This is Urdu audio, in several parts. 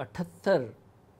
78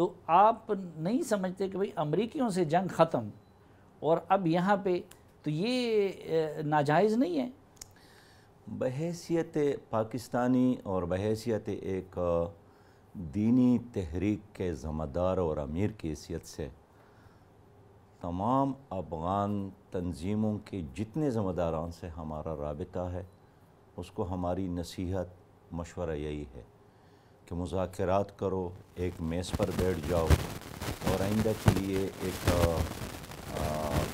تو آپ نہیں سمجھتے کہ بھئی امریکیوں سے جنگ ختم اور اب یہاں پہ تو یہ ناجائز نہیں ہے؟ بحیثیت پاکستانی اور بحیثیت ایک دینی تحریک کے ذمہ دار اور امیر کی حیثیت سے تمام افغان تنظیموں کے جتنے ذمہ داران سے ہمارا رابطہ ہے، اس کو ہماری نصیحت مشورہ یہی ہے کہ مذاکرات کرو، ایک میز پر بیٹھ جاؤ اور آئندہ کے لیے ایک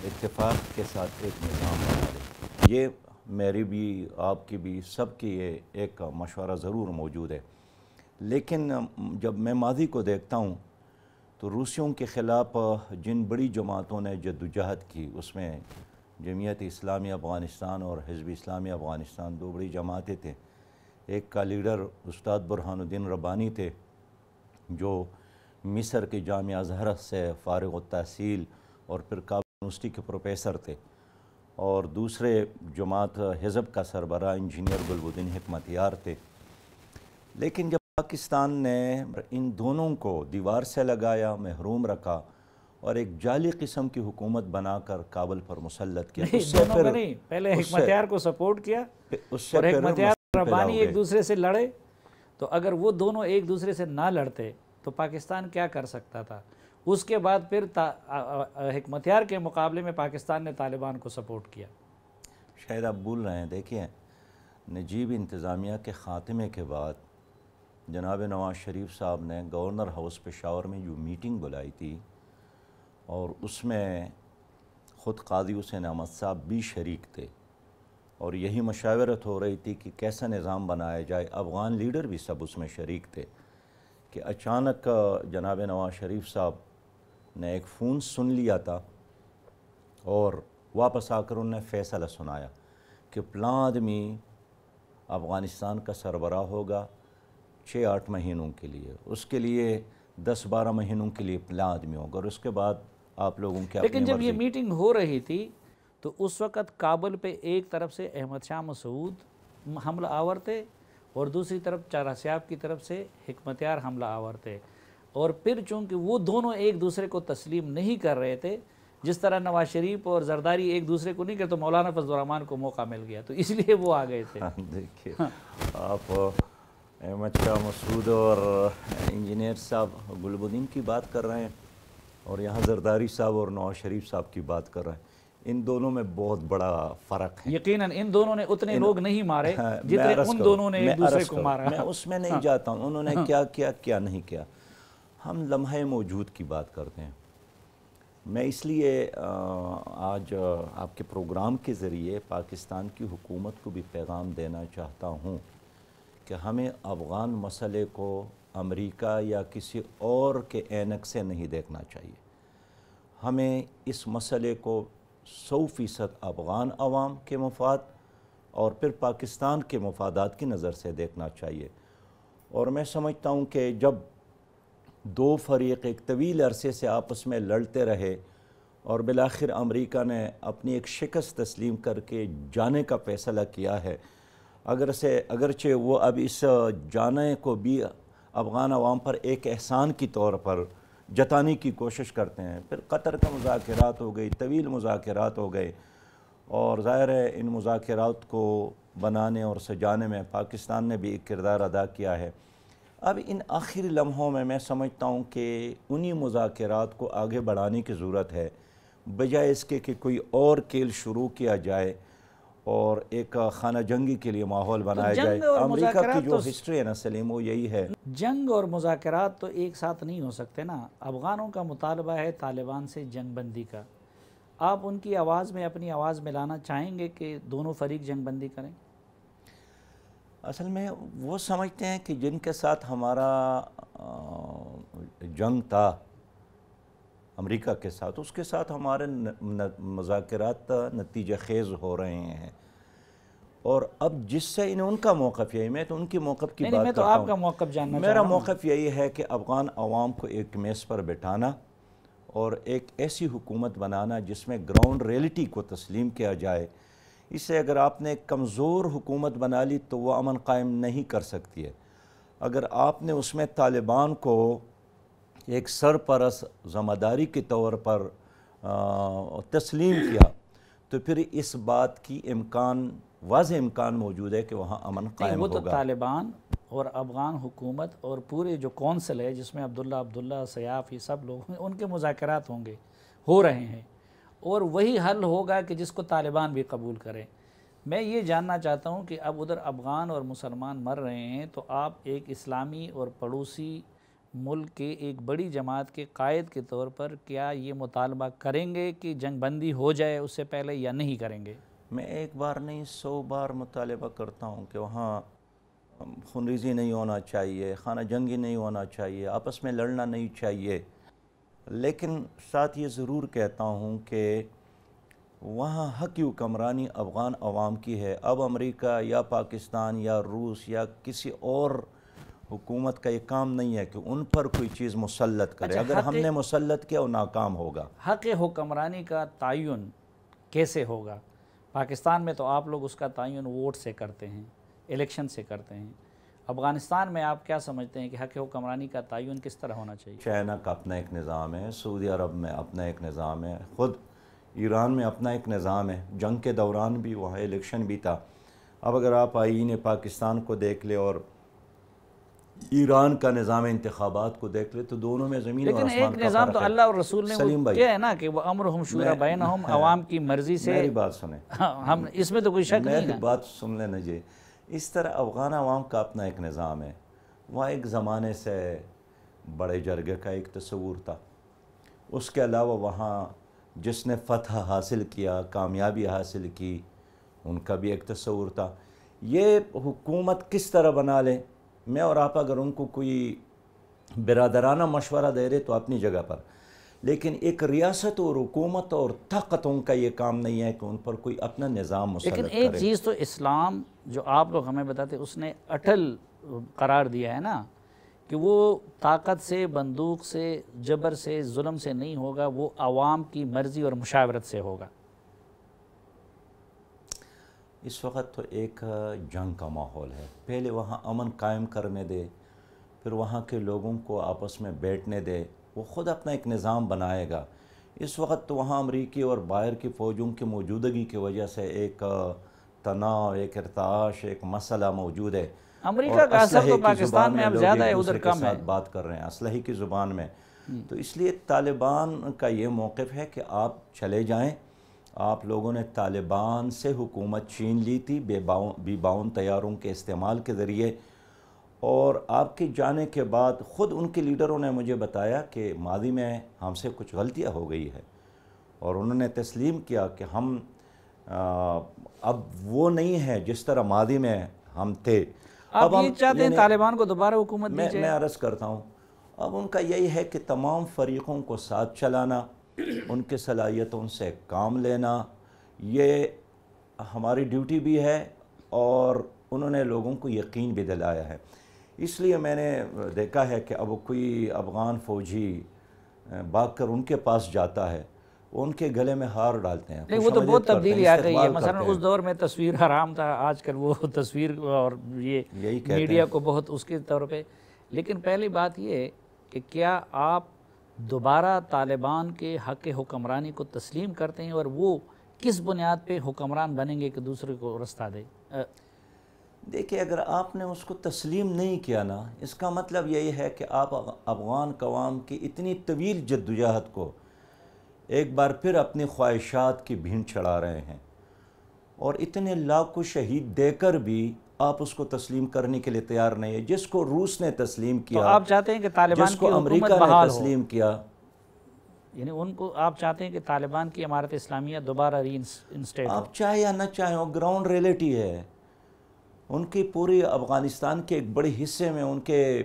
اتفاق کے ساتھ ایک نظام بنا لے۔ یہ میری بھی، آپ کی بھی، سب کی یہ ایک مشورہ ضرور موجود ہے۔ لیکن جب میں ماضی کو دیکھتا ہوں تو روسیوں کے خلاف جن بڑی جماعتوں نے جدوجہد کی، اس میں جمعیت اسلامی افغانستان اور حزب اسلامی افغانستان دو بڑی جماعتیں تھیں۔ ایک کا لیڈر استاد برہان الدین ربانی تھے جو مصر کے جامعہ ازہر سے فارغ التحصیل اور پھر کابل یونیورسٹی کے پروفیسر تھے، اور دوسرے جماعت حزب کا سربراہ انجینئر گلبدین حکمتیار تھے۔ لیکن جب پاکستان نے ان دونوں کو دیوار سے لگایا، محروم رکھا اور ایک جعلی قسم کی حکومت بنا کر کابل پر مسلط کیا، نہیں، دونوں کو نہیں، پہلے حکمتیار کو سپورٹ کیا اور حکمتیار اور ربانی ایک دوسرے سے لڑے، تو اگر وہ دونوں ایک دوسرے سے نہ لڑتے تو پاکستان کیا کر سکتا تھا؟ اس کے بعد پھر حکمتیار کے مقابلے میں پاکستان نے طالبان کو سپورٹ کیا۔ شاید آپ بھول رہے ہیں، دیکھیں نجیب انتظامیہ کے خاتمے کے بعد جناب نواز شریف صاحب نے گورنر ہاؤس پشاور میں جو میٹنگ بلائی تھی، اور اس میں خود قاضی حسین احمد صاحب بھی شریک تھے، اور یہی مشاورت ہو رہی تھی کہ کیسا نظام بنایا جائے۔ افغان لیڈر بھی سب اس میں شریک تھے کہ اچانک جناب نواز شریف صاحب نے ایک فون سن لیا تھا اور واپس آ کر انہوں نے فیصلہ سنایا کہ فلاں آدمی افغانستان کا سربراہ ہوگا 6-8 مہینوں کے لیے، اس کے لیے 10-12 مہینوں کے لیے فلاں آدمی ہوگا، اور اس کے بعد آپ لوگوں کی اپنی لیکن جب یہ مرضی۔ میٹنگ ہو رہی تھی تو اس وقت کابل پہ ایک طرف سے احمد شاہ مسعود حملہ آور تھے اور دوسری طرف چارہ سیاب کی طرف سے حکمتیار حملہ آور تھے، اور پھر چونکہ وہ دونوں ایک دوسرے کو تسلیم نہیں کر رہے تھے، جس طرح نواز شریف اور زرداری ایک دوسرے کو نہیں کرتے، تو مولانا فضل الرحمان کو موقع مل گیا تو اس لیے وہ آ گئے تھے۔ دیکھیے آپ احمد شاہ مسعود اور انجینئر صاحب گلبدین کی بات کر رہے ہیں، اور یہاں زرداری صاحب اور نواز شریف صاحب کی بات کر رہے ہیں، ان دونوں میں بہت بڑا فرق ہے۔ یقیناً ان دونوں نے اتنے لوگ نہیں مارے جتنے ان دونوں نے ایک دوسرے کو مارا۔ میں اس میں نہیں جاتا ہوں انہوں نے کیا کیا کیا نہیں کیا، ہم لمحہ موجود کی بات کرتے ہیں۔ میں اس لیے آج آپ کے پروگرام کے ذریعے پاکستان کی حکومت کو بھی پیغام دینا چاہتا ہوں کہ ہمیں افغان مسئلے کو امریکہ یا کسی اور کے اینک سے نہیں دیکھنا چاہیے، ہمیں اس مسئلے کو 100% افغان عوام کے مفاد اور پھر پاکستان کے مفادات کی نظر سے دیکھنا چاہیے۔ اور میں سمجھتا ہوں کہ جب دو فریق ایک طویل عرصے سے آپس میں لڑتے رہے اور بالآخر امریکہ نے اپنی ایک شکست تسلیم کر کے جانے کا فیصلہ کیا ہے، اگرچہ وہ اب اس جانے کو بھی افغان عوام پر ایک احسان کی طور پر جتانے کی کوشش کرتے ہیں، پھر قطر کے مذاکرات ہو گئی، طویل مذاکرات ہو گئے، اور ظاہر ہے ان مذاکرات کو بنانے اور سجانے میں پاکستان نے بھی ایک کردار ادا کیا ہے۔ اب ان آخری لمحوں میں میں سمجھتا ہوں کہ انہی مذاکرات کو آگے بڑھانے کی ضرورت ہے، بجائے اس کے کہ کوئی اور کھیل شروع کیا جائے اور ایک خانہ جنگی کے لیے ماحول بنایا جائے۔ امریکہ کی جو ہسٹری ہے نا سلیم، وہ یہی ہے۔ جنگ اور مذاکرات تو ایک ساتھ نہیں ہو سکتے نا۔ افغانوں کا مطالبہ ہے طالبان سے جنگ بندی کا، آپ ان کی آواز میں اپنی آواز ملانا چاہیں گے کہ دونوں فریق جنگ بندی کریں؟ اصل میں وہ سمجھتے ہیں کہ جن کے ساتھ ہمارا جنگ تھا امریکہ کے ساتھ، اس کے ساتھ ہمارے مذاکرات نتیجہ خیز ہو رہے ہیں، اور اب جس سے ان کا موقف یہی، میں تو ان کی موقف کی بات کرتا ہوں، میں تو آپ کا موقف جاننا چاہ میرا رہا ہوں۔ موقف یہی ہے کہ افغان عوام کو ایک میز پر بٹھانا اور ایک ایسی حکومت بنانا جس میں گراؤنڈ ریئلٹی کو تسلیم کیا جائے۔ اس سے اگر آپ نے ایک کمزور حکومت بنا لی تو وہ امن قائم نہیں کر سکتی ہے۔ اگر آپ نے اس میں طالبان کو ایک سرپرست ذمہ داری کے طور پر تسلیم کیا تو پھر اس بات کی واضح امکان موجود ہے کہ وہاں امن قائم وہ تو ہوگا۔ طالبان اور افغان حکومت اور پورے جو کونسل ہے جس میں عبداللہ سیاف یہ سب لوگ ہیں، ان کے مذاکرات ہو رہے ہیں، اور وہی حل ہوگا کہ جس کو طالبان بھی قبول کریں۔ میں یہ جاننا چاہتا ہوں کہ اب ادھر افغان اور مسلمان مر رہے ہیں، تو آپ ایک اسلامی اور پڑوسی ملک کے ایک بڑی جماعت کے قائد کے طور پر کیا یہ مطالبہ کریں گے کہ جنگ بندی ہو جائے اس سے پہلے، یا نہیں کریں گے؟ میں ایک بار نہیں 100 بار مطالبہ کرتا ہوں کہ وہاں خونریزی نہیں ہونا چاہیے، خانہ جنگی نہیں ہونا چاہیے، آپس میں لڑنا نہیں چاہیے، لیکن ساتھ یہ ضرور کہتا ہوں کہ وہاں حق حکمرانی افغان عوام کی ہے۔ اب امریکہ یا پاکستان یا روس یا کسی اور حکومت کا یہ کام نہیں ہے کہ ان پر کوئی چیز مسلط کرے۔ اگر ہم نے مسلط کیا وہ ناکام ہوگا۔ حق حکمرانی کا تعین کیسے ہوگا؟ پاکستان میں تو آپ لوگ اس کا تعین ووٹ سے کرتے ہیں، الیکشن سے کرتے ہیں۔ افغانستان میں آپ کیا سمجھتے ہیں کہ حق حکمرانی کا تعین کس طرح ہونا چاہیے؟ چائنا کا اپنا ایک نظام ہے، سعودی عرب میں اپنا ایک نظام ہے، خود ایران میں اپنا ایک نظام ہے۔ جنگ کے دوران بھی وہاں الیکشن بھی تھا۔ اب اگر آپ آئین پاکستان کو دیکھ لیں اور ایران کا نظام انتخابات کو دیکھ لیں تو دونوں میں زمین اور آسمان کا فرق ہے۔ لیکن ایک نظام تو اللہ اور رسول نے کیا ہے نا کہ وہ امرہم شورا بینہم، عوام کی مرضی سے۔ میری بات سنیں، ہم اس میں تو کوئی شک نہیں ہے۔ میری بات سن لینا جی۔ اس طرح افغان عوام کا اپنا ایک نظام ہے۔ وہاں ایک زمانے سے بڑے جرگے کا ایک تصور تھا۔ اس کے علاوہ وہاں جس نے فتح حاصل کیا، کامیابی حاصل کی، ان کا بھی ایک تصور تھا۔ یہ حکومت کس طرح بنا لیں، میں اور آپ اگر ان کو کوئی برادرانہ مشورہ دے رہے تو اپنی جگہ پر، لیکن ایک ریاست اور حکومت اور طاقتوں کا یہ کام نہیں ہے کہ ان پر کوئی اپنا نظام مسلط کرے۔ لیکن ایک چیز تو اسلام جو آپ لوگ ہمیں بتاتے اس نے اٹل قرار دیا ہے نا کہ وہ طاقت سے، بندوق سے، جبر سے، ظلم سے نہیں ہوگا، وہ عوام کی مرضی اور مشاورت سے ہوگا۔ اس وقت تو ایک جنگ کا ماحول ہے۔ پہلے وہاں امن قائم کرنے دے، پھر وہاں کے لوگوں کو آپس میں بیٹھنے دے، وہ خود اپنا ایک نظام بنائے گا۔ اس وقت تو وہاں امریکی اور باہر کی فوجوں کی موجودگی کی وجہ سے ایک تناؤ، ایک ارتعاش، ایک مسئلہ موجود ہے۔ امریکہ کا اثر تو پاکستان میں اب زیادہ ہے، ادھر کم ہے۔ بات کر رہے ہیں اسلحے کی زبان میں، تو اس لیے طالبان کا یہ موقف ہے کہ آپ چلے جائیں۔ آپ لوگوں نے طالبان سے حکومت چھین لی تھی بی باون طیاروں کے استعمال کے ذریعے، اور آپ کے جانے کے بعد خود ان کے لیڈروں نے مجھے بتایا کہ ماضی میں ہم سے کچھ غلطیاں ہو گئی ہے، اور انہوں نے تسلیم کیا کہ ہم اب وہ نہیں ہے جس طرح ماضی میں ہم تھے۔ آپ یہ چاہتے ہیں طالبان کو دوبارہ حکومت دی جائے؟ میں عرض کرتا ہوں، اب ان کا یہی ہے کہ تمام فریقوں کو ساتھ چلانا، ان کے صلاحیتوں سے کام لینا، یہ ہماری ڈیوٹی بھی ہے، اور انہوں نے لوگوں کو یقین بھی دلایا ہے۔ اس لیے میں نے دیکھا ہے کہ اب کوئی افغان فوجی بھاگ کر ان کے پاس جاتا ہے، وہ ان کے گلے میں ہار ڈالتے ہیں۔ نہیں، وہ تو بہت تبدیلی آ گئی ہے۔ مثلا اس دور میں تصویر حرام تھا، آج کل وہ تصویر اور یہ میڈیا کو بہت اس کے طور پہ۔ لیکن پہلی بات یہ ہے کہ کیا آپ دوبارہ طالبان کے حق حکمرانی کو تسلیم کرتے ہیں، اور وہ کس بنیاد پہ حکمران بنیں گے کہ دوسرے کو رستہ دے؟ دیکھیں، اگر آپ نے اس کو تسلیم نہیں کیا نا، اس کا مطلب یہی ہے کہ آپ افغان قوام کی اتنی طویل جدوجہد کو ایک بار پھر اپنی خواہشات کی بھینٹ چڑھا رہے ہیں، اور اتنے لاکھوں شہید دے کر بھی آپ اس کو تسلیم کرنے کے لیے تیار نہیں ہے۔ جس کو روس نے تسلیم کیا، تو آپ چاہتے ہیں کہ طالبان جس کو کی امریکہ حکومت بحال نے ہو؟ تسلیم کیا، یعنی ان کو آپ چاہتے ہیں کہ طالبان کی امارت اسلامیہ دوبارہ ری انسٹیٹ ہو؟ آپ چاہے یا نہ چاہیں، وہ گراؤنڈ ریئلٹی ہے۔ ان کی پوری افغانستان کے ایک بڑے حصے میں ان کے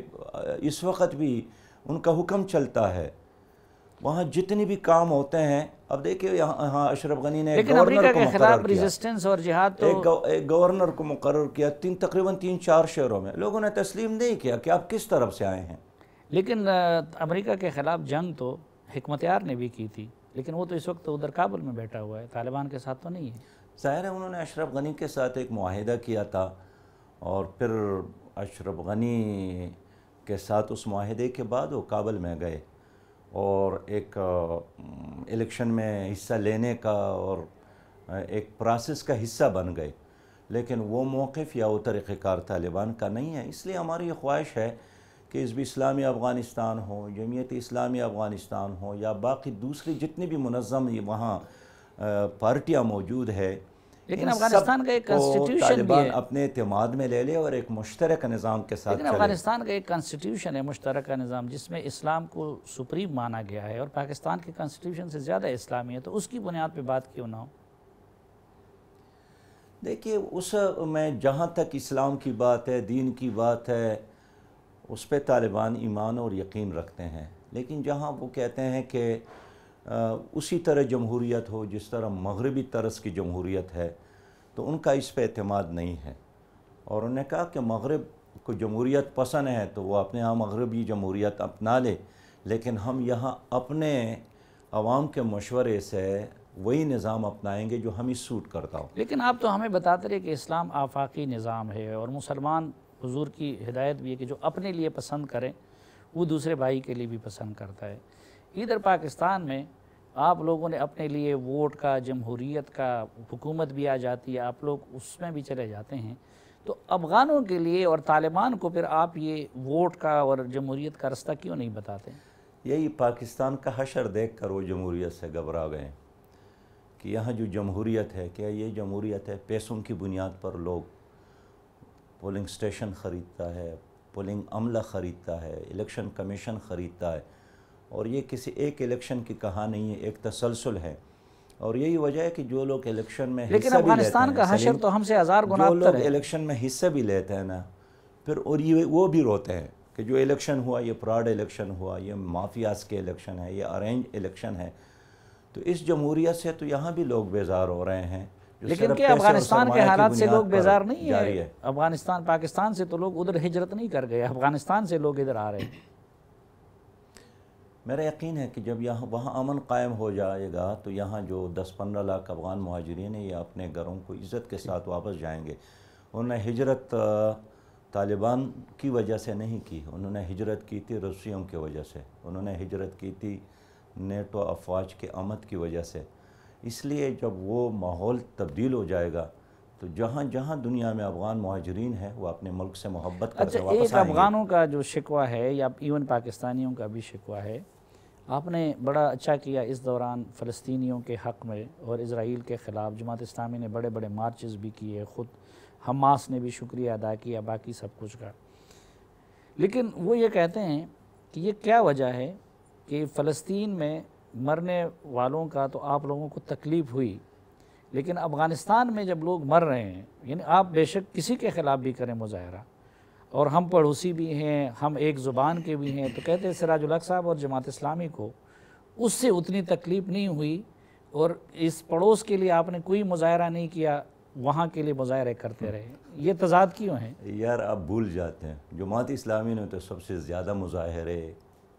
اس وقت بھی ان کا حکم چلتا ہے۔ وہاں جتنی بھی کام ہوتے ہیں، اب دیکھیں یہاں اشرف غنی نے لیکن امریکہ کے خلاف ریزسٹنس اور جہاد تو ایک گورنر کو مقرر کیا، تقریباً 3-4 شہروں میں، لوگوں نے تسلیم نہیں کیا کہ آپ کس طرف سے آئے ہیں۔ لیکن امریکہ کے خلاف جنگ تو حکمت یار نے بھی کی تھی، لیکن وہ تو اس وقت ادھر کابل میں بیٹھا ہوا ہے، طالبان کے ساتھ تو نہیں ہے۔ ظاہر ہے انہوں نے اشرف غنی کے ساتھ ایک معاہدہ کیا تھا، اور پھر اشرف غنی کے ساتھ اس معاہدے کے بعد وہ کابل میں گئے۔ اور ایک الیکشن میں حصہ لینے کا اور ایک پروسیس کا حصہ بن گئے، لیکن وہ موقف یا وہ طریقہ کار طالبان کا نہیں ہے۔ اس لیے ہماری یہ خواہش ہے کہ حزب اسلامی افغانستان ہو، جمعیت اسلامی افغانستان ہو، یا باقی دوسری جتنی بھی منظم وہاں پارٹیاں موجود ہے، لیکن ان افغانستان سب کا ایک کو کنسٹیٹیوشن بھی طالبان ہے، اپنے اعتماد میں لے لے اور ایک مشترکہ نظام کے ساتھ لیکن چلے۔ افغانستان کا ایک کنسٹیٹیوشن ہے مشترکہ نظام، جس میں اسلام کو سپریم مانا گیا ہے، اور پاکستان کے کنسٹیٹیوشن سے زیادہ اسلامی ہے، تو اس کی بنیاد پہ بات کیوں نہ ہو؟ دیکھیے، اس میں جہاں تک اسلام کی بات ہے، دین کی بات ہے، اس پہ طالبان ایمان اور یقین رکھتے ہیں، لیکن جہاں وہ کہتے ہیں کہ اسی طرح جمہوریت ہو جس طرح مغربی طرز کی جمہوریت ہے، تو ان کا اس پہ اعتماد نہیں ہے، اور انہوں نے کہا کہ مغرب کو جمہوریت پسند ہے تو وہ اپنے ہاں مغربی جمہوریت اپنا لے، لیکن ہم یہاں اپنے عوام کے مشورے سے وہی نظام اپنائیں گے جو ہمیں سوٹ کرتا ہو۔ لیکن آپ تو ہمیں بتاتے رہے کہ اسلام آفاقی نظام ہے، اور مسلمان حضور کی ہدایت بھی ہے کہ جو اپنے لیے پسند کریں وہ دوسرے بھائی کے لیے بھی پسند کرتا ہے۔ ادھر پاکستان میں آپ لوگوں نے اپنے لیے ووٹ کا، جمہوریت کا، حکومت بھی آ جاتی ہے، آپ لوگ اس میں بھی چلے جاتے ہیں، تو افغانوں کے لیے اور طالبان کو پھر آپ یہ ووٹ کا اور جمہوریت کا رستہ کیوں نہیں بتاتے؟ یہی پاکستان کا حشر دیکھ کر وہ جمہوریت سے گھبرا گئے کہ یہاں جو جمہوریت ہے، کیا یہ جمہوریت ہے؟ پیسوں کی بنیاد پر لوگ پولنگ سٹیشن خریدتا ہے، پولنگ عملہ خریدتا ہے، الیکشن کمیشن خریدتا ہے، اور یہ کسی ایک الیکشن کی کہانی نہیں ہے، ایک تسلسل ہے، اور یہی وجہ ہے کہ جو لوگ الیکشن میں لیکن حصہ بھی لیتے افغانستان ہیں، کا حشر تو ہم سے ہزار گنا جو ابتر لوگ ہے۔ الیکشن میں حصہ بھی لیتے ہیں نا، پھر اور یہ وہ بھی روتے ہیں کہ جو الیکشن ہوا یہ فراڈ الیکشن ہوا، یہ مافیاز کے الیکشن ہے، یہ ارینج الیکشن ہے، تو اس جمہوریت سے تو یہاں بھی لوگ بیزار ہو رہے ہیں، جو لیکن صرف کیا پیسے اور افغانستان کے سرمایہ کی حالات سے لوگ بنیاد پر بیزار نہیں جاری ہے؟ ہے۔ افغانستان، پاکستان سے تو لوگ ادھر ہجرت نہیں کر گئے، افغانستان سے لوگ ادھر آ رہے ہیں۔ میرا یقین ہے کہ جب یہاں وہاں امن قائم ہو جائے گا تو یہاں جو 10-15 لاکھ افغان مہاجرین ہیں یہ اپنے گھروں کو عزت کے ساتھ واپس جائیں گے۔ انہوں نے ہجرت طالبان کی وجہ سے نہیں کی، انہوں نے ہجرت کی تھی روسیوں کی وجہ سے، انہوں نے ہجرت کی تھی نیٹو افواج کے آمد کی وجہ سے۔ اس لیے جب وہ ماحول تبدیل ہو جائے گا تو جہاں جہاں دنیا میں افغان مہاجرین ہیں وہ اپنے ملک سے محبت کر کے اچھا، واپس ایک آئیں گے۔ افغانوں کا جو شکوہ ہے، یا ایون پاکستانیوں کا بھی شکوہ ہے، آپ نے بڑا اچھا کیا اس دوران فلسطینیوں کے حق میں اور اسرائیل کے خلاف جماعت اسلامی نے بڑے بڑے مارچز بھی کیے، خود حماس نے بھی شکریہ ادا کیا، باقی سب کچھ کا، لیکن وہ یہ کہتے ہیں کہ یہ کیا وجہ ہے کہ فلسطین میں مرنے والوں کا تو آپ لوگوں کو تکلیف ہوئی، لیکن افغانستان میں جب لوگ مر رہے ہیں، یعنی آپ بے شک کسی کے خلاف بھی کریں مظاہرہ، اور ہم پڑوسی بھی ہیں، ہم ایک زبان کے بھی ہیں، تو کہتے ہیں سراج الحق صاحب اور جماعت اسلامی کو اس سے اتنی تکلیف نہیں ہوئی، اور اس پڑوس کے لیے آپ نے کوئی مظاہرہ نہیں کیا، وہاں کے لیے مظاہرے کرتے رہے، یہ تضاد کیوں ہیں؟ یار آپ بھول جاتے ہیں، جماعت اسلامی نے تو سب سے زیادہ مظاہرے،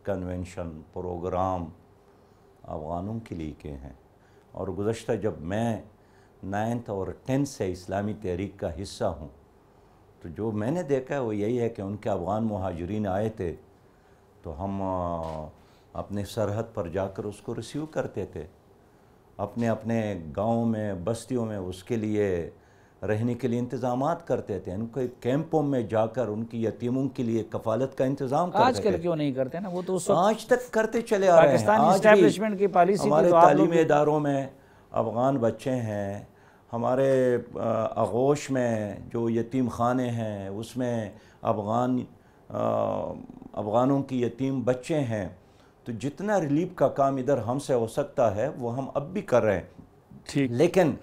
کنونشن، پروگرام افغانوں کے لیے کیے ہیں، اور گزشتہ جب میں 9th اور 10th سے اسلامی تحریک کا حصہ ہوں تو جو میں نے دیکھا ہے وہ یہی ہے کہ ان کے افغان مہاجرین آئے تھے تو ہم اپنے سرحد پر جا کر اس کو ریسیو کرتے تھے، اپنے اپنے گاؤں میں، بستیوں میں اس کے لیے رہنے کے لیے انتظامات کرتے تھے، ان کو کیمپوں میں جا کر ان کی یتیموں کے لیے کفالت کا انتظام کرتے آج تھے۔ کل کیوں نہیں کرتے نا؟ وہ تو اس وقت آج تک کرتے چلے آ رہے ہیں، پاکستانی آج بھی اسٹیبلشمنٹ کی پالیسی تھی ہمارے تو آپ لوگ تعلیمی اداروں میں افغان بچے ہیں، ہمارے آغوش میں جو یتیم خانے ہیں اس میں افغانوں کی یتیم بچے ہیں، تو جتنا ریلیف کا کام ادھر ہم سے ہو سکتا ہے وہ ہم اب بھی کر رہے ہیں۔ ٹھیک، لیکن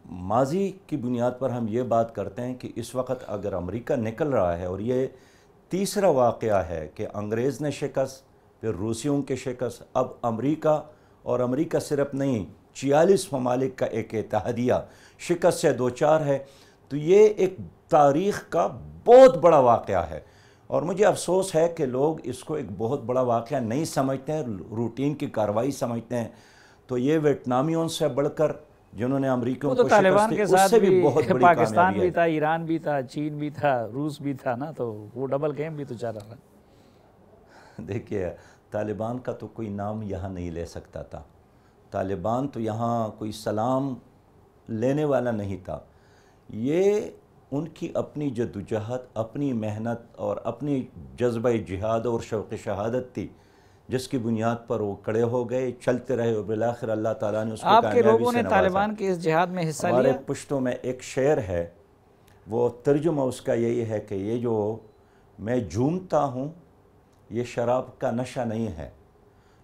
ماضی کی بنیاد پر ہم یہ بات کرتے ہیں کہ اس وقت اگر امریکہ نکل رہا ہے، اور یہ تیسرا واقعہ ہے کہ انگریز نے شکست، پھر روسیوں کے شکست، اب امریکہ، اور امریکہ صرف نہیں 46 ممالک کا ایک اتحادیہ شکست سے دوچار ہے، تو یہ ایک تاریخ کا بہت بڑا واقعہ ہے، اور مجھے افسوس ہے کہ لوگ اس کو ایک بہت بڑا واقعہ نہیں سمجھتے ہیں، روٹین کی کارروائی سمجھتے ہیں، تو یہ ویتنامیوں سے بڑھ کر جنہوں نے امریکیوں وہ تو کو شکست طالبان دی کے اس ساتھ سے بھی بھی بہت بڑی پاکستان کامیابی بھی ہے۔ تھا، ایران بھی تھا، چین بھی تھا، روس بھی تھا نا، تو وہ ڈبل گیم بھی تو چل رہا ہے۔ دیکھیے طالبان کا تو کوئی نام یہاں نہیں لے سکتا تھا. طالبان تو یہاں کوئی سلام لینے والا نہیں تھا. یہ ان کی اپنی جدوجہد، اپنی محنت اور اپنی جذبہ جہاد اور شوق شہادت تھی جس کی بنیاد پر وہ کھڑے ہو گئے، چلتے رہے اور بالآخر اللہ تعالیٰ نے اس کو آپ کے کامیابی لوگوں سے نے نوازا. طالبان کے اس جہاد میں حصہ ہمارے لیا؟ پشتوں میں ایک شعر ہے، وہ ترجمہ اس کا یہی ہے کہ یہ جو میں جھومتا ہوں یہ شراب کا نشہ نہیں ہے.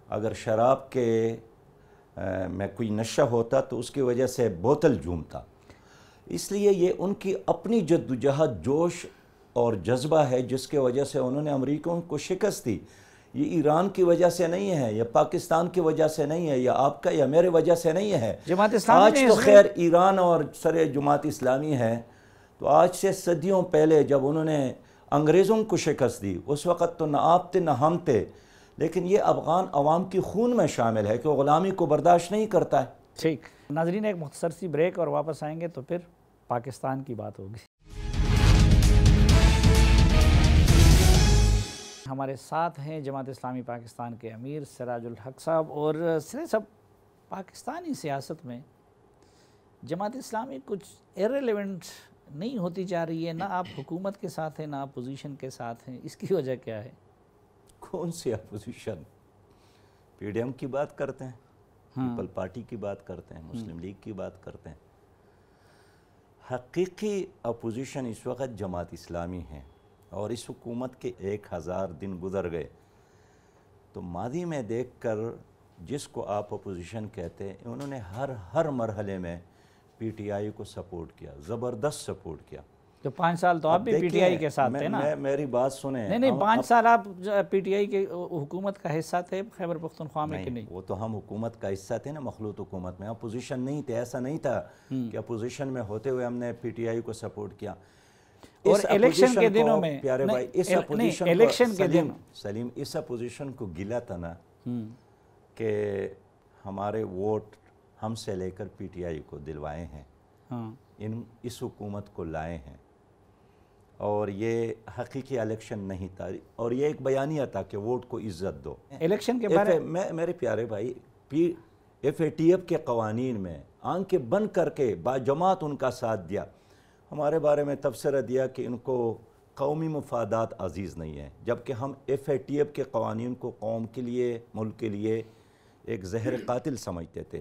اگر شراب کے میں کوئی نشہ ہوتا تو اس کی وجہ سے بوتل جھومتا. اس لیے یہ ان کی اپنی جدوجہد، جوش اور جذبہ ہے جس کی وجہ سے انہوں نے امریکیوں کو شکست دی. یہ ایران کی وجہ سے نہیں ہے، یا پاکستان کی وجہ سے نہیں ہے، یا آپ کا یا میرے وجہ سے نہیں ہے. جماعت اسلامی آج تو خیر ایران اور سر جماعت اسلامی ہے، تو آج سے صدیوں پہلے جب انہوں نے انگریزوں کو شکست دی اس وقت تو نہ آپ تھے نہ ہم تھے، لیکن یہ افغان عوام کی خون میں شامل ہے کہ وہ غلامی کو برداشت نہیں کرتا ہے. ٹھیک ناظرین، ایک مختصر سی بریک اور واپس آئیں گے تو پھر پاکستان کی بات ہوگی. ہمارے ساتھ ہیں جماعت اسلامی پاکستان کے امیر سراج الحق صاحب. اور سراج صاحب، پاکستانی سیاست میں جماعت اسلامی کچھ ایرریلیونٹ نہیں ہوتی جا رہی ہے، نہ آپ حکومت کے ساتھ ہیں نہ اپوزیشن کے ساتھ ہیں، اس کی وجہ کیا ہے؟ کون سی اپوزیشن؟ پی ڈی ایم کی بات کرتے ہیں، پیپل پارٹی کی بات کرتے ہیں، مسلم لیگ کی بات کرتے ہیں. حقیقی اپوزیشن اس وقت جماعت اسلامی ہے، اور اس حکومت کے 1000 دن گزر گئے تو ماضی میں دیکھ کر جس کو آپ اپوزیشن کہتے ہیں، انہوں نے ہر مرحلے میں پی ٹی آئی کو سپورٹ کیا، زبردست سپورٹ کیا. تو 5 سال تو آپ بھی پی ٹی آئی کے ساتھ تھے نا؟ میری بات سنیں. نہیں 5 سال آپ پی ٹی آئی کے حکومت کا حصہ تھے خیبر پختونخوا میں کہ نہیں؟ وہ تو ہم حکومت کا حصہ تھے نا، مخلوط حکومت میں. اپوزیشن نہیں تھے، ایسا نہیں تھا کہ اپوزیشن میں ہوتے ہوئے ہم نے پی ٹی آئی کو سپورٹ کیا. اور الیکشن کے دنوں میں پیارے بھائی، اس اپوزیشن کو سلیم اس اپوزیشن کو گلا تھا نا کہ ہمارے ووٹ ہم سے لے کر پی ٹی آئی کو دلوائے ہیں، اس حکومت کو لائے ہیں. اور یہ حقیقی الیکشن نہیں تھا، اور یہ ایک بیانیہ تھا کہ ووٹ کو عزت دو. الیکشن کے بارے میں میرے پیارے بھائی، ایف اے ٹی ایف کے قوانین میں آنکھیں بند کر کے باجماعت ان کا ساتھ دیا. ہمارے بارے میں تبصرہ دیا کہ ان کو قومی مفادات عزیز نہیں ہیں، جبکہ ہم ایف اے ٹی ایف کے قوانین کو قوم کے لیے، ملک کے لیے ایک زہر قاتل سمجھتے تھے.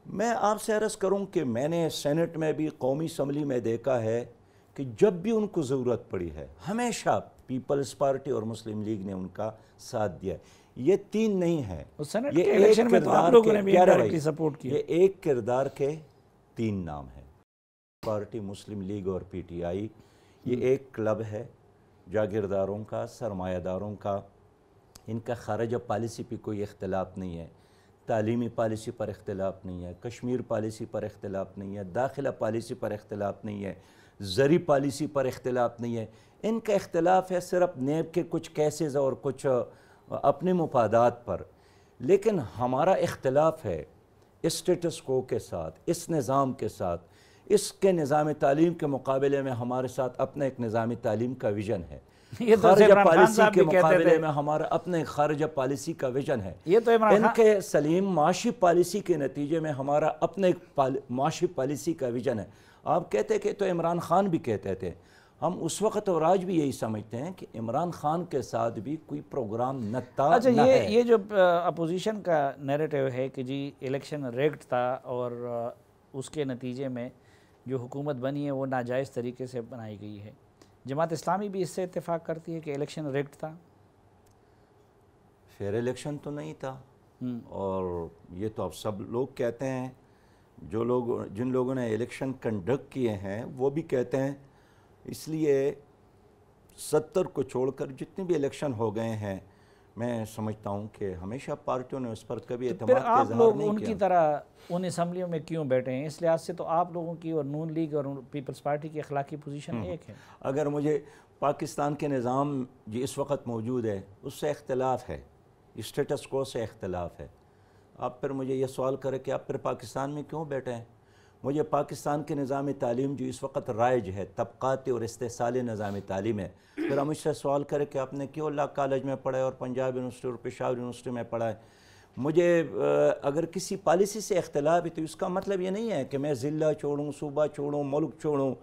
میں آپ سے عرض کروں کہ میں نے سینٹ میں بھی، قومی اسمبلی میں دیکھا ہے کہ جب بھی ان کو ضرورت پڑی ہے ہمیشہ پیپلز پارٹی اور مسلم لیگ نے ان کا ساتھ دیا. یہ 3 نہیں ہے، یہ ایک کردار کے 3 نام ہیں. پارٹی، مسلم لیگ اور پی ٹی آئی یہ ایک کلب ہے جاگیرداروں کا، سرمایہ داروں کا. ان کا خارجہ پالیسی پہ کوئی اختلاف نہیں ہے، تعلیمی پالیسی پر اختلاف نہیں ہے، کشمیر پالیسی پر اختلاف نہیں ہے، داخلہ پالیسی پر اختلاف نہیں ہے، زرعی پالیسی پر اختلاف نہیں ہے. ان کا اختلاف ہے صرف نیب کے کچھ کیسز اور کچھ اپنے مفادات پر. لیکن ہمارا اختلاف ہے اسٹیٹس کو کے ساتھ، اس نظام کے ساتھ. اس کے نظام تعلیم کے مقابلے میں ہمارے ساتھ اپنا ایک نظام تعلیم کا ویژن ہے. خارجہ پالیسی کے مقابلے میں ہمارا اپنے خارجہ پالیسی کا ویژن ہے. ان کے سلیم معاشی پالیسی کے نتیجے میں ہمارا اپنے معاشی پالیسی کا ویژن ہے. آپ کہتے کہ تو عمران خان بھی کہتے تھے، ہم اس وقت اور آج بھی یہی سمجھتے ہیں کہ عمران خان کے ساتھ بھی کوئی پروگرام نہ تھا. اچھا، یہ جو اپوزیشن کا نیریٹو ہے کہ جی الیکشن ریگڈ تھا اور اس کے نتیجے میں جو حکومت بنی ہے وہ ناجائز طریقے سے بنائی گئی ہے، جماعت اسلامی بھی اس سے اتفاق کرتی ہے کہ الیکشن ریگڈ تھا؟ فیئر الیکشن تو نہیں تھا، اور یہ تو اب سب لوگ کہتے ہیں. جن لوگوں نے الیکشن کنڈکٹ کیے ہیں وہ بھی کہتے ہیں. اس لیے 70 کو چھوڑ کر جتنے بھی الیکشن ہو گئے ہیں، میں سمجھتا ہوں کہ ہمیشہ پارٹیوں نے اس پر کبھی اعتماد کا اظہار نہیں کیا. آپ لوگ ان کی طرح ان اسمبلیوں میں کیوں بیٹھے ہیں؟ اس لحاظ سے تو آپ لوگوں کی اور نون لیگ اور پیپلز پارٹی کی اخلاقی پوزیشن ایک ہے. اگر مجھے پاکستان کے نظام جو اس وقت موجود ہے اس سے اختلاف ہے، اسٹیٹس کو سے اختلاف ہے، آپ پھر مجھے یہ سوال کرے کہ آپ پھر پاکستان میں کیوں بیٹھے ہیں؟ مجھے پاکستان کے نظام تعلیم جو اس وقت رائج ہے، طبقاتی اور استحصالی نظام تعلیم ہے، پھر ہم مجھ سے سوال کریں کہ آپ نے کیوں لا کالج میں پڑھا ہے اور پنجاب یونیورسٹی اور پشاور یونیورسٹی میں پڑھا ہے؟ مجھے اگر کسی پالیسی سے اختلاف ہے تو اس کا مطلب یہ نہیں ہے کہ میں ضلع چھوڑوں، صوبہ چھوڑوں، ملک چھوڑوں،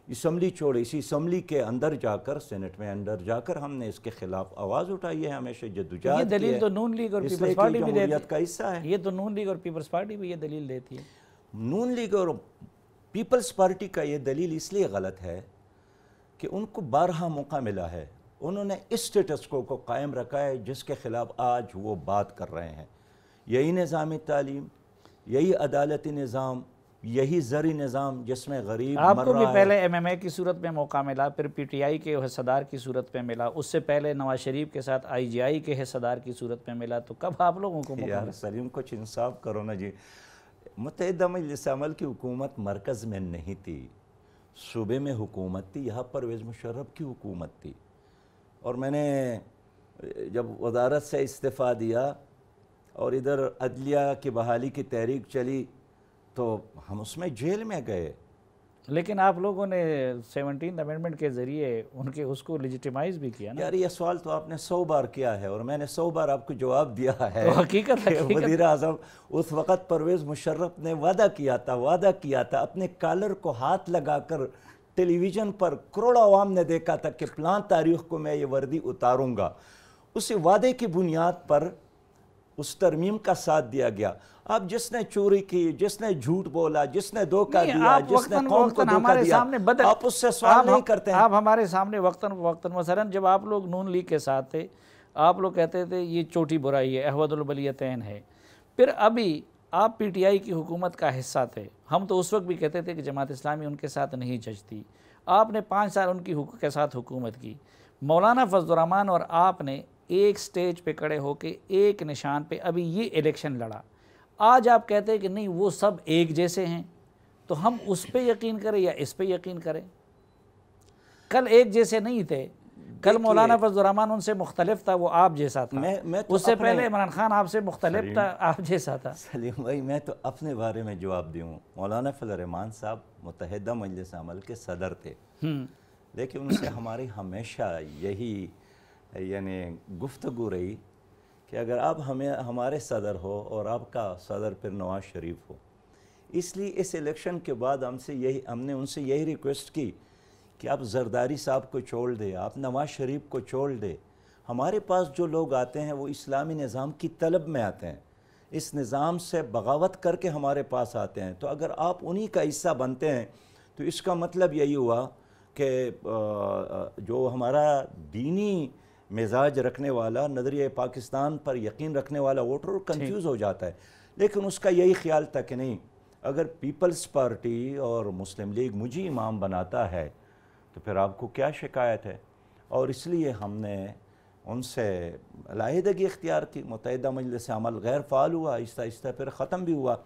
اسمبلی چھوڑے. اسی اسمبلی کے اندر جا کر، سینٹ میں اندر جا کر ہم نے اس کے خلاف آواز اٹھائی ہے، ہمیشہ جدوجہد کی ہے. یہ دلیل تو نون لیگ اور اس پیپلز لیے کہ پارٹی بھی جمہوریت کا حصہ ہے. یہ تو نون لیگ اور پیپلز پارٹی بھی یہ دلیل دیتی ہے. نون لیگ اور پیپلز پارٹی کا یہ دلیل اس لیے غلط ہے کہ ان کو بارہا موقع ملا ہے. انہوں نے اس سٹیٹس کو قائم رکھا ہے جس کے خلاف آج وہ بات کر رہے ہیں. یہی نظام تعلیم، یہی عدالتی نظام، یہی زرعی نظام جس میں غریب آپ کو بھی مر رہا پہلے ایم ایم اے کی صورت میں موقع ملا، پھر پی ٹی آئی کے حصہ دار کی صورت میں ملا، اس سے پہلے نواز شریف کے ساتھ آئی جی آئی کے حصہ دار کی صورت میں ملا. تو کب آپ لوگوں کو موقع یار ملا؟ سلیم کچھ انصاف کرو نا جی. متحدہ مجلس عمل کی حکومت مرکز میں نہیں تھی، صوبے میں حکومت تھی. یہاں پرویز مشرف کی حکومت تھی. اور میں نے جب وزارت سے استعفیٰ دیا اور ادھر عدلیہ کی بحالی کی تحریک چلی تو ہم اس میں جیل میں گئے. لیکن آپ لوگوں نے 17 امینڈمنٹ کے ذریعے ان کے اس کو لیجیٹیمائز بھی کیا نا. یار یہ سوال تو آپ نے 100 بار کیا ہے اور میں نے 100 بار آپ کو جواب دیا ہے تو حقیقت کہ وزیر اعظم اس وقت پرویز مشرف نے وعدہ کیا تھا اپنے کالر کو ہاتھ لگا کر ٹیلی ویژن پر کروڑوں عوام نے دیکھا تھا کہ فلاں تاریخ کو میں یہ وردی اتاروں گا. اس وعدے کی بنیاد پر اس ترمیم کا ساتھ دیا گیا. اب جس نے چوری کی، جس نے جھوٹ بولا، جس نے دھوکہ دیا، جس نے قوم کو دھوکہ دیا، آپ اس سے سوال نہیں کرتے ہیں. آپ ہمارے سامنے وقتاً مثلاً جب آپ لوگ نون لیگ کے ساتھ تھے، آپ لوگ کہتے تھے یہ چھوٹی برائی ہے، احوط البلیتین ہے. پھر ابھی آپ پی ٹی آئی کی حکومت کا حصہ تھے. ہم تو اس وقت بھی کہتے تھے کہ جماعت اسلامی ان کے ساتھ نہیں جچتی. آپ نے 5 سال ان کے ساتھ حکومت کی. مولانا فضل الرحمان اور آپ نے ایک سٹیج پہ کھڑے ہو کے ایک نشان پہ ابھی یہ الیکشن لڑا. آج آپ کہتے ہیں کہ نہیں وہ سب ایک جیسے ہیں، تو ہم اس پہ یقین کریں یا اس پہ یقین کریں؟ کل ایک جیسے نہیں تھے. کل مولانا فضل الرحمان ان سے مختلف تھا، وہ آپ جیسا تھا. اس سے پہلے عمران خان آپ سے مختلف تھا، آپ جیسا تھا. سلیم بھائی میں تو اپنے بارے میں جواب دوں. مولانا فضل الرحمان صاحب متحدہ مجلس عمل کے صدر تھے، لیکن ان سے ہماری ہمیشہ یہی یعنی گفتگو رہی کہ اگر آپ ہمارے صدر ہو اور آپ کا صدر پھر نواز شریف ہو. اس لیے اس الیکشن کے بعد ہم نے ان سے یہی ریکویسٹ کی کہ آپ زرداری صاحب کو چھوڑ دیں، آپ نواز شریف کو چھوڑ دیں. ہمارے پاس جو لوگ آتے ہیں وہ اسلامی نظام کی طلب میں آتے ہیں، اس نظام سے بغاوت کر کے ہمارے پاس آتے ہیں. تو اگر آپ انہی کا حصہ بنتے ہیں تو اس کا مطلب یہی ہوا کہ جو ہمارا دینی مزاج رکھنے والا، نظریہ پاکستان پر یقین رکھنے والا ووٹر کنفیوز ہو جاتا ہے. لیکن اس کا یہی خیال تھا کہ نہیں، اگر پیپلز پارٹی اور مسلم لیگ مجھے امام بناتا ہے تو پھر آپ کو کیا شکایت ہے. اور اس لیے ہم نے ان سے علیحدگی اختیار کی. متحدہ مجلس عمل غیر فعال ہوا، آہستہ آہستہ پھر ختم بھی ہوا.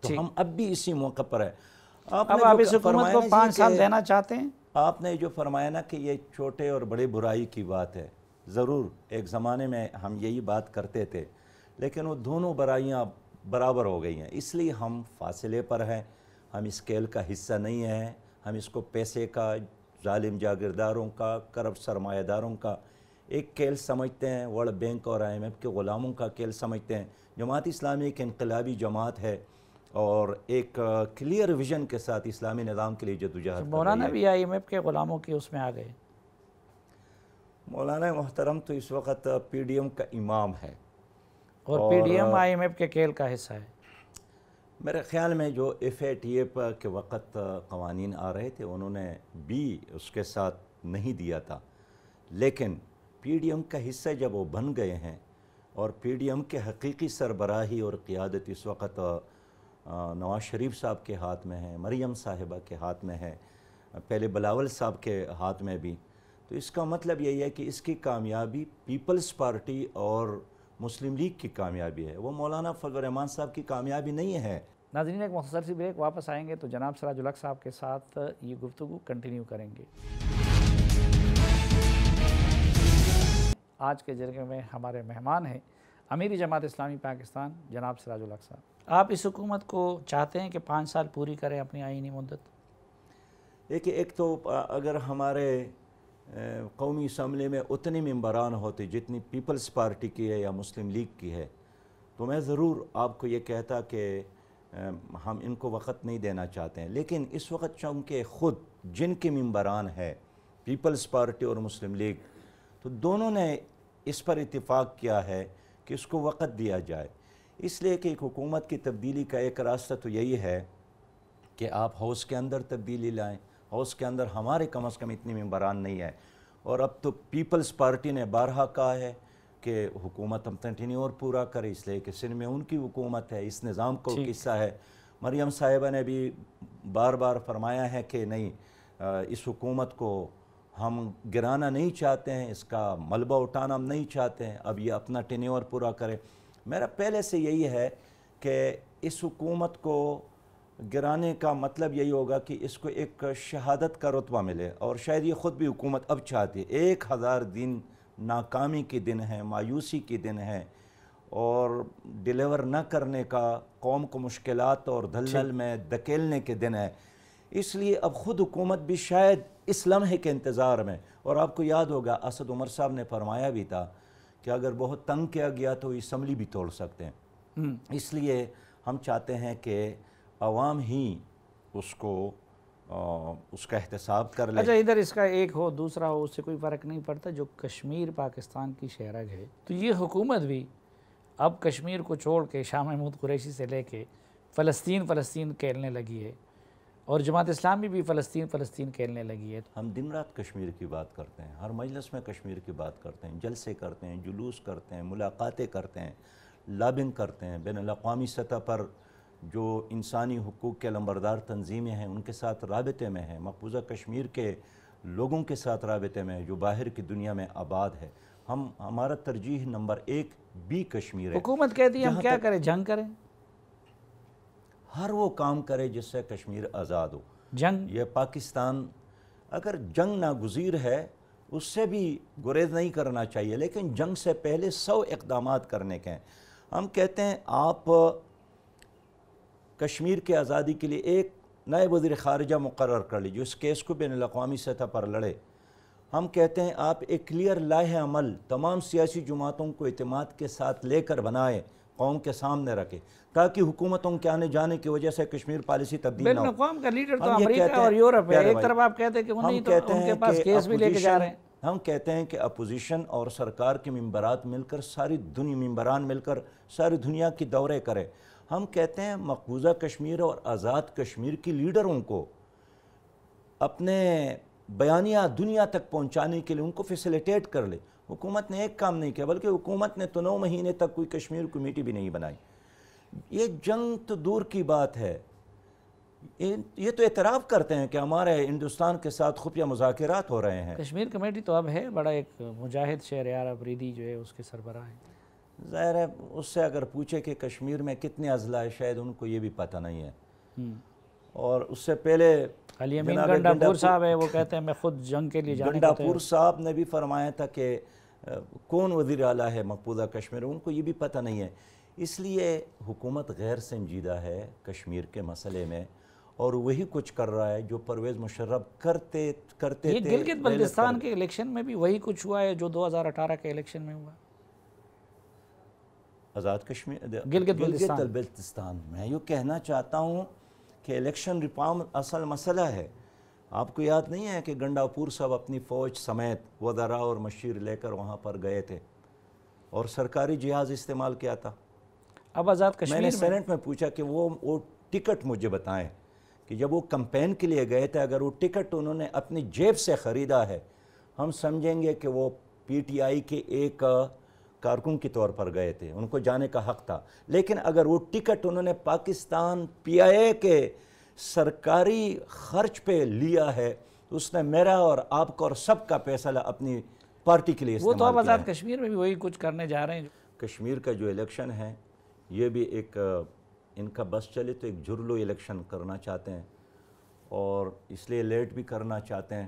تو ہم اب بھی اسی موقع پر ہیں. اب آپ اس حکومت کو 5 سال دینا چاہتے ہیں؟ آپ نے جو فرمایا نا کہ یہ چھوٹے اور بڑے برائی کی بات ہے، ضرور ایک زمانے میں ہم یہی بات کرتے تھے، لیکن وہ دونوں برائیاں برابر ہو گئی ہیں. اس لیے ہم فاصلے پر ہیں. ہم اس کھیل کا حصہ نہیں ہیں. ہم اس کو پیسے کا، ظالم جاگیرداروں کا، کرپٹ سرمایہ داروں کا ایک کھیل سمجھتے ہیں. ورلڈ بینک اور آئی ایم ایف کے غلاموں کا کھیل سمجھتے ہیں. جماعت اسلامی ایک انقلابی جماعت ہے اور ایک کلیئر ویژن کے ساتھ اسلامی نظام کے لیے جدوجہد. مولانا بھی آئی ایم ایف کے غلاموں کی اس میں آ گئے. مولانا محترم تو اس وقت پی ڈی ایم کا امام ہے اور P D M I M F کے کھیل کا حصہ ہے. میرے خیال میں جو ایف اے ٹی اے کے وقت قوانین آ رہے تھے انہوں نے بھی اس کے ساتھ نہیں دیا تھا. لیکن پی ڈی ایم کا حصہ جب وہ بن گئے ہیں اور پی ڈی ایم کے حقیقی سربراہی اور قیادت اس وقت نواز شریف صاحب کے ہاتھ میں ہے، مریم صاحبہ کے ہاتھ میں ہے، پہلے بلاول صاحب کے ہاتھ میں بھی، تو اس کا مطلب یہی ہے کہ اس کی کامیابی پیپلز پارٹی اور مسلم لیگ کی کامیابی ہے، وہ مولانا فضل الرحمان صاحب کی کامیابی نہیں ہے. ناظرین ایک مختصر سی بریک، واپس آئیں گے تو جناب سراج الحق صاحب کے ساتھ یہ گفتگو کنٹینیو کریں گے. آج کے جرگے میں ہمارے مہمان ہیں امیر جماعت اسلامی پاکستان جناب سراج الحق صاحب. آپ اس حکومت کو چاہتے ہیں کہ 5 سال پوری کرے اپنی آئینی مدت؟ دیکھیے، ایک تو اگر ہمارے قومی اسمبلی میں اتنی ممبران ہوتے جتنی پیپلز پارٹی کی ہے یا مسلم لیگ کی ہے، تو میں ضرور آپ کو یہ کہتا کہ ہم ان کو وقت نہیں دینا چاہتے ہیں. لیکن اس وقت چونکہ خود جن کے ممبران ہے پیپلز پارٹی اور مسلم لیگ، تو دونوں نے اس پر اتفاق کیا ہے کہ اس کو وقت دیا جائے. اس لیے کہ ایک حکومت کی تبدیلی کا ایک راستہ تو یہی ہے کہ آپ ہاؤس کے اندر تبدیلی لائیں. ہاؤس کے اندر ہمارے کم از کم اتنی ممبران نہیں ہے، اور اب تو پیپلز پارٹی نے بارہا کہا ہے کہ حکومت اپنا ٹینیور پورا کرے، اس لیے کہ سندھ میں ان کی حکومت ہے، اس نظام کو قصہ ہے. مریم صاحبہ نے بھی بار بار فرمایا ہے کہ نہیں، اس حکومت کو ہم گرانا نہیں چاہتے ہیں، اس کا ملبہ اٹھانا ہم نہیں چاہتے ہیں، اب یہ اپنا ٹینیور پورا کرے. میرا پہلے سے یہی ہے کہ اس حکومت کو گرانے کا مطلب یہی ہوگا کہ اس کو ایک شہادت کا رتبہ ملے، اور شاید یہ خود بھی حکومت اب چاہتی ہے. 1000 دن ناکامی کے دن ہیں، مایوسی کے دن ہیں، اور ڈیلیور نہ کرنے کا، قوم کو مشکلات اور دھلدل میں دھکیلنے کے دن ہے. اس لیے اب خود حکومت بھی شاید اس لمحے کے انتظار میں. اور آپ کو یاد ہوگا اسد عمر صاحب نے فرمایا بھی تھا کہ اگر بہت تنگ کیا گیا تو اسمبلی بھی توڑ سکتے ہیں. اس لیے ہم چاہتے ہیں کہ عوام ہی اس کا احتساب کر لے. اچھا، ادھر اس کا ایک ہو دوسرا ہو، اس سے کوئی فرق نہیں پڑتا. جو کشمیر پاکستان کی شہرگ ہے، تو یہ حکومت بھی اب کشمیر کو چھوڑ کے شاہ محمود قریشی سے لے کے فلسطین کھیلنے لگی ہے، اور جماعت اسلامی بھی فلسطین کھیلنے لگی ہے. ہم دن رات کشمیر کی بات کرتے ہیں، ہر مجلس میں کشمیر کی بات کرتے ہیں، جلسے کرتے ہیں، جلوس کرتے ہیں، ملاقاتیں کرتے ہیں، لابنگ کرتے ہیں. بین الاقوامی سطح پر جو انسانی حقوق کے علمبردار تنظیمیں ہیں ان کے ساتھ رابطے میں ہیں، مقبوضہ کشمیر کے لوگوں کے ساتھ رابطے میں ہیں جو باہر کی دنیا میں آباد ہے. ہمارا ترجیح نمبر 1 بھی کشمیر ہے. حکومت کہتی ہے ہم کیا کریں، جنگ کریں، ہر وہ کام کرے جس سے کشمیر آزاد ہو. جنگ یہ پاکستان اگر جنگ ناگزیر ہے اس سے بھی گریز نہیں کرنا چاہیے، لیکن جنگ سے پہلے 100 اقدامات کرنے کے ہیں. ہم کہتے ہیں آپ کشمیر کے آزادی کے لیے ایک نائب وزیر خارجہ مقرر کر لیجیے، اس کیس کو بین الاقوامی سطح پر لڑے. ہم کہتے ہیں آپ ایک کلیئر لائحہ عمل تمام سیاسی جماعتوں کو اعتماد کے ساتھ لے کر بنائیں، قوم کے سامنے رکھے، تاکہ حکومتوں کے آنے جانے کی وجہ سے کشمیر پالیسی تبدیل نہ ہو. بین الاقوام کا لیڈر تو امریکہ اور یورپ ہے، ایک طرف آپ کہتے ہیں کہ نہیں تو ان کے پاس کیس بھی لے کے جا رہے ہیں. ہم کہتے ہیں کہ اپوزیشن اور سرکار کے ممبرات مل کر ممبران مل کر ساری دنیا کی دورے کرے. ہم کہتے ہیں مقبوضہ کشمیر اور آزاد کشمیر کی لیڈروں کو اپنے بیانیہ دنیا تک پہنچانے کے لیے ان کو فیسیلیٹیٹ کر لے. حکومت نے ایک کام نہیں کیا، بلکہ حکومت نے تو 9 مہینے تک کوئی کشمیر کمیٹی بھی نہیں بنائی. یہ جنگ تو دور کی بات ہے، یہ تو اعتراف کرتے ہیں کہ ہمارے ہندوستان کے ساتھ خفیہ مذاکرات ہو رہے ہیں. کشمیر کمیٹی تو اب ہے، بڑا ایک مجاہد شہریار افریدی جو ہے اس کے سربراہ ہیں. ظاہر ہے اس سے اگر پوچھے کہ کشمیر میں کتنے اضلاع ہے شاید ان کو یہ بھی پتہ نہیں ہے. اور اس سے پہلے علی امین گنڈاپور صاحب ہے، وہ کہتے ہیں میں خود جنگ کے لیے جانے کو تیار. گنڈاپور صاحب نے بھی فرمایا تھا کہ کون وزیر اعلیٰ ہے مقبوضہ کشمیر، ان کو یہ بھی پتہ نہیں ہے. اس لیے حکومت غیر سنجیدہ ہے کشمیر کے مسئلے میں، اور وہی کچھ کر رہا ہے جو پرویز مشرف کرتے تھے. یہ گلگت بلتستان کے الیکشن میں بھی وہی کچھ ہوا ہے جو 2018 کے الیکشن میں ہوا. آزاد کشمیر گلگت بلتستان میں یہ کہنا چاہتا ہوں کہ الیکشن ریفارم اصل مسئلہ ہے. آپ کو یاد نہیں ہے کہ گنڈاپور صاحب اپنی فوج سمیت وزراء اور مشیر لے کر وہاں پر گئے تھے اور سرکاری جہاز استعمال کیا تھا. اب آزاد کشمیر میں نے سینٹ میں پوچھا کہ وہ ٹکٹ مجھے بتائیں کہ جب وہ کمپین کے لیے گئے تھے اگر وہ ٹکٹ انہوں نے اپنی جیب سے خریدا ہے ہم سمجھیں گے کہ وہ پی ٹی آئی کے ایک کارکن کے طور پر گئے تھے، ان کو جانے کا حق تھا. لیکن اگر وہ ٹکٹ انہوں نے پاکستان پی آئی اے کے سرکاری خرچ پہ لیا ہے تو اس نے میرا اور آپ کا اور سب کا پیسہ اپنی پارٹی کے لیے استعمال کیا ہے. وہ تو اب آزاد کشمیر میں بھی وہی کچھ کرنے جا رہے ہیں. کشمیر کا جو الیکشن ہے یہ بھی ایک ان کا بس چلے تو ایک جھرلو الیکشن کرنا چاہتے ہیں، اور اس لیے لیٹ بھی کرنا چاہتے ہیں